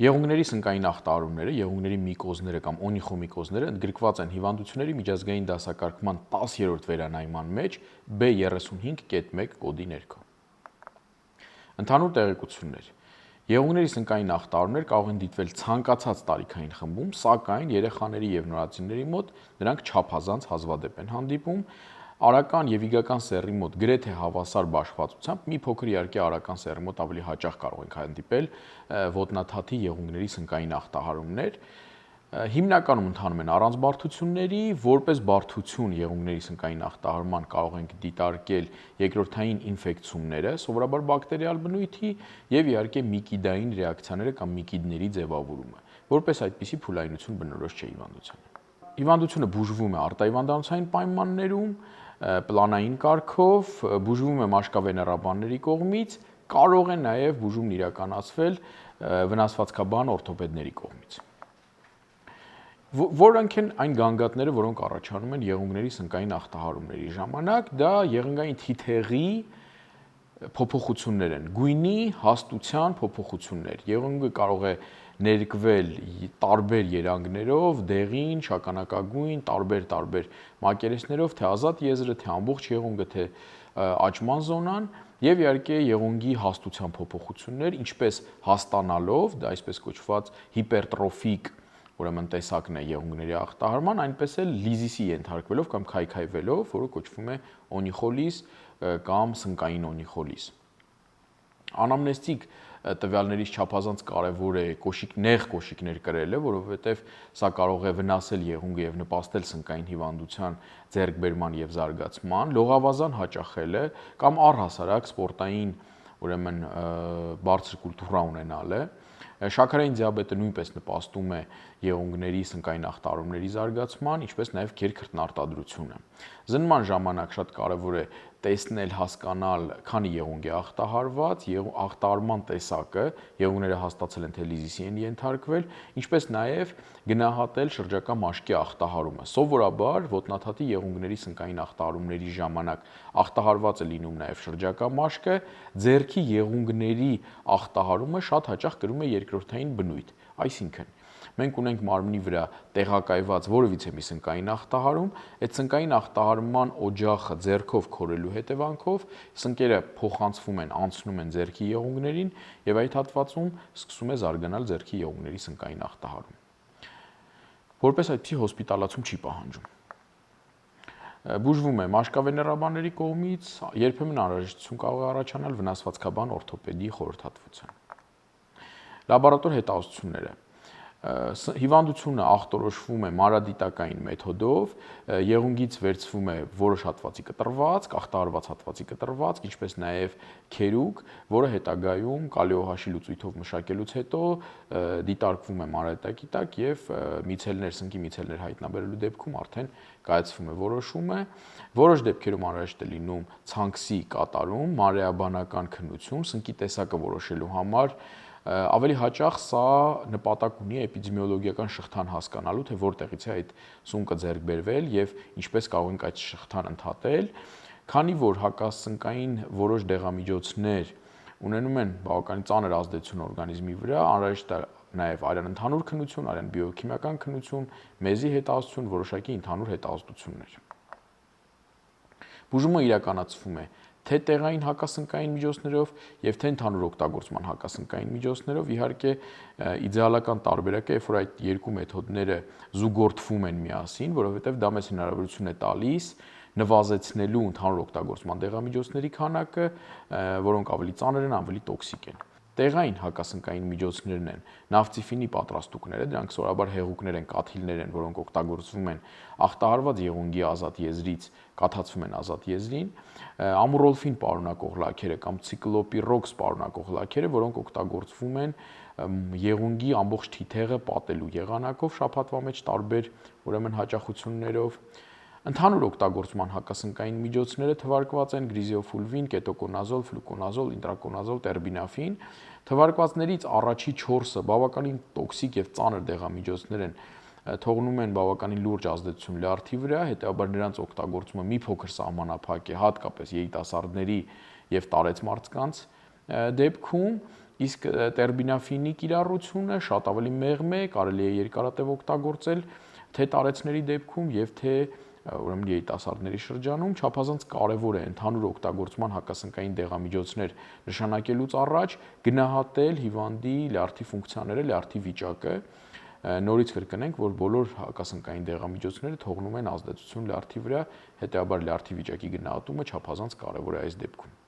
Եղունգների սնկային ախտահարումները, եղունգների միկոզները կամ օնիխոմիկոզները ընդգրկված են հիվանդությունների միջազգային դասակարգման 10-րդ վերանայման մեջ B35.1 կոդի ներքո։ Ընդհանուր տեղեկություններ։ Եղունգների սնկային ախտահարումներ կարող են դիտվել ցանկացած տարիքային խմբում, սակայն երեխաների և նորածինների մոտ նրանք չափազանց հազվադեպ են հանդիպում, արական և իգական սեռի մոտ գրեթե հավասար բաշխվածությամբ, մի փոքր իհարկե արական սեռի մոտ ավելի հաճախ կարող ենք հանդիպել ոտնաթաթի եղունգների սնկային ախտահարումներ, հիմնականում ընթանում են առանց բարդությունների, որպես բարդություն եղունգների սնկային ախտահարման կարող ենք դիտարկել երկրորդային ինֆեկցիաները, սովորաբար բակտերիալ բնույթի և իհարկե միկիդային ռեակցիաները կամ միկիդների ձևավորումը, որպես այդպիսի փուլայնություն բնորոշ չէ հիվանդությանը։ Հիվանդությունը բուժվում է արտահիվանդանոցային պայմաններում, պլանային կարգով, բուժվում է մաշկավեներաբանների կողմից, կարող է նաև բուժումն իրականացվել վնասվածքաբան օրթոպեդների կողմից։ Որոնք են այն գանգատները, որոնք առաջանում են եղունգների սնկային ախտահարումների ժամանակ, դա եղունգային թիթեղի փոփոխություններ են, գույնի հաստության փոփոխություններ։ Եղունգը կարող է ներկվել տարբեր երանգներով, դեղին, շագանակագույն, տարբեր մակերեսներով, թե ազատ եզրը, թե ամբողջ եղունգը, թե աճման զոնան, եւ իհարկե եղունգի հաստության փոփոխություններ, ինչպես հաստանալով, դա այսպես կոչված հիպերտրոֆիկ, ուրեմն տեսակն է եղունգների ախտահարման, այնպես էլ լիզիսի ենթարկվելով կամ քայքայվելով, որը կոչվում է օնիխոլիզ կամ սնկային օնիխոլիզ։ Անամնեստիկ տվյալներից չափազանց կարևոր է նեղ կոշիկներ կրելը, որովհետև սա կարող է վնասել եղունգը եւ նպաստել սնկային հիվանդության ձեռքբերման եւ զարգացման, լողավազան հաճախելը կամ առհասարակ սպորտային, ուրեմն բարձր կուլտուրա ունենալը, շաքարային դիաբետը նույնպես նպաստում է եղունգների սնկային ախտահարումների զարգացման, ինչպես նաև քերքրտնարտադրությունը։ Զննման ժամանակ շատ կարևոր է տեսնել, հասկանալ, քանի եղունգ է ախտահարված, ախտահարման տեսակը, եղունգները հաստացել են, թե լիզիսի են ենթարկվել, ինչպես նաև գնահատել շրջակա մաշկի ախտահարումը։ Սովորաբար ոտնաթաթի եղունգների սնկային ախտահարումների ժամանակ ախտահարված է լինում նաև շրջակա մաշկը, ձեռքի եղունգների ախտահարումը շատ հաճախ կրում է երկրորդային բնույթ, այսինքն մենք ունենք մարմնի վրա տեղակայված որևիցե մի սնկային ախտահարում, այդ սնկային ախտահարման օջախը ձեռքով քորելու հետևանքով սնկերը փոխանցվում են, անցնում են ձեռքի եղունգներին եւ այդ հատվածում սկսում է զարգանալ ձեռքի եղունգների սնկային ախտահարում։ Որպես այդպիսի հոսպիտալացում չի պահանջում։ Բուժվում է մաշկավեներաբանների կողմից, երբեմն անհրաժեշտություն կարող է առաջանալ վնասվածքաբան օրթոպեդի խորհրդատվության։ Լաբորատոր հետազոտությունները։ Հիվանդությունը ախտորոշվում է մանրադիտակային մեթոդով, եղունգից վերցվում է որոշ հատվածի կտրվածք, ախտահարված հատվածի կտրվածք, ինչպես նաև քերուկ, որը հետագայում կալիոհաշի լուծույթով մշակելուց հետո դիտարկվում է մանրադիտակի տակ եւ սնկի միցելներ հայտնաբերելու դեպքում արդեն կայացվում է որոշումը։ Որոշ դեպքերում անհրաժեշտ է լինում ցանքսի կատարում, մանրէաբանական քննություն, սնկի տեսակը որոշելու համար, ավելի հաճախ սա նպատակ ունի էպիդեմիոլոգիական շղթան հասկանալու, թե որտեղից է այդ սունկը ձեռք բերվել եւ ինչպես կարող ենք այդ շղթան ընդհատել, քանի որ հակասնկային որոշ դեղամիջոցներ ունենում են բավականին ծանր ազդեցություն օրգանիզմի վրա, անհրաժեշտ է նաեւ արյան ընդհանուր քննություն, արյան բիոքիմիական քննություն, մեզի հետազոտություն, որոշակի ընդհանուր հետազոտություններ։ Բուժումը իրականացվում է թե տեղային հակասնկային միջոցներով եւ թե ընդհանուր օգտագործման հակասնկային միջոցներով, իհարկե իդեալական տարբերակը, երբ որ այդ երկու մեթոդները զուգորդվում են միասին, որովհետեւ դա մեզ հնարավորություն է տալիս նվազեցնելու ընդհանուր օգտագործման դեղամիջոցների քանակը, որոնք ավելի ծանր են, ավելի տոքսիկ են։ Տեղային հակասնկային միջոցներն են նավցիֆինի պատրաստուկները, դրանք սովորաբար հեղուկներ են, կաթիլներ են, որոնք օգտագործվում են ախտահարված եղունգի ազատ եզրից, կաթացվում են ազատ եզրին, ամուրոլֆին պարունակող լաքերը կամ ցիկլոպիրոքս պարունակող լաքերը, որոնք օգտագործվում են եղունգի ամբողջ թիթեղը պատելու եղանակով շաբաթվա մեջ տարբեր ուրեմն հաճախություններով։ Ընդհանուր օգտագործման հակասնկային միջոցները թվարկված են գրիզիոֆուլվին, կետոկոնազոլ, ֆլուկոնազոլ, ինտրակոնազոլ, տերբինաֆին։ Թվարկվածներից առաջի 4-ը բավականին տոքսիկ եւ ծանր դեղամիջոցներ են, թողնում են բավականին լուրջ ազդեցություն լյարդի վրա, հետեւաբար նրանց օգտագործումը մի փոքր սահմանափակ է, հատկապես երիտասարդների եւ տարեց մարդկանց դեպքում, իսկ տերբինաֆինի կիրառությունը շատ ավելի մեղմ է, կարելի է երկարատև օգտագործել թե տարեցների դեպքում եւ թե ուրեմն երիտասարդների շրջանում չափազանց կարևոր է ընդհանուր օգտագործման հակասնկային դեղամիջոցներ նշանակելուց առաջ գնահատել հիվանդի լյարդի ֆունկցիաները, լյարդի վիճակը։ Նորից կրկնենք, որ բոլոր հակասնկային դեղամիջոցները թողնում են ազդեցություն լյարդի վրա, հետեւաբար լյարդի վիճակի գնահատումը չափազանց կարևոր է այս դեպքում։